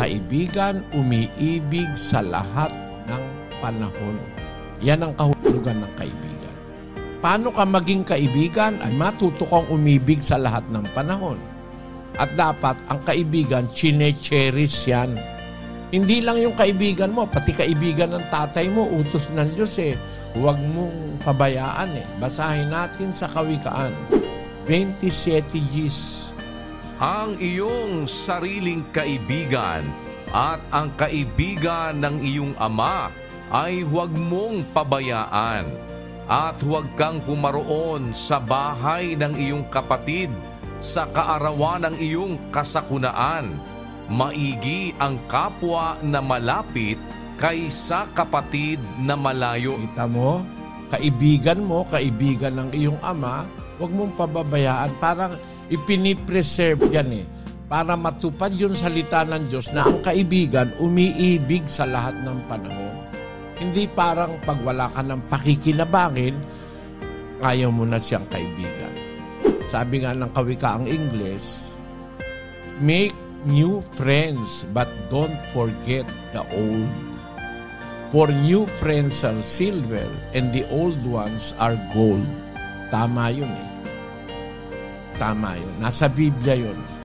kaibigan umiibig sa lahat ng panahon. Yan ang kahulugan ng kaibigan. Paano ka maging kaibigan? Ay matuto kang umibig sa lahat ng panahon. At dapat ang kaibigan, chine-cherish yan. Hindi lang yung kaibigan mo, pati kaibigan ng tatay mo, utos ng Diyos eh. Huwag mong pabayaan eh. Basahin natin sa Kawikaan 27:10. Ang iyong sariling kaibigan at ang kaibigan ng iyong ama ay huwag mong pabayaan, at huwag kang pumaroon sa bahay ng iyong kapatid sa kaarawan ng iyong kasakunaan. Maigi ang kapwa na malapit kaysa kapatid na malayo. Kita mo, kaibigan ng iyong ama, huwag mong pababayaan. Parang ipinipreserve yan eh. Para matupad yung salita ng Diyos na ang kaibigan umiibig sa lahat ng panahon. Hindi parang pag wala ka ng pakikinabangin, ayaw mo na siyang kaibigan. Sabi nga ng Kawikaang Ingles, make new friends but don't forget the old. For new friends are silver and the old ones are gold. Tama yun eh. Tama yun. Nasa Biblia yun.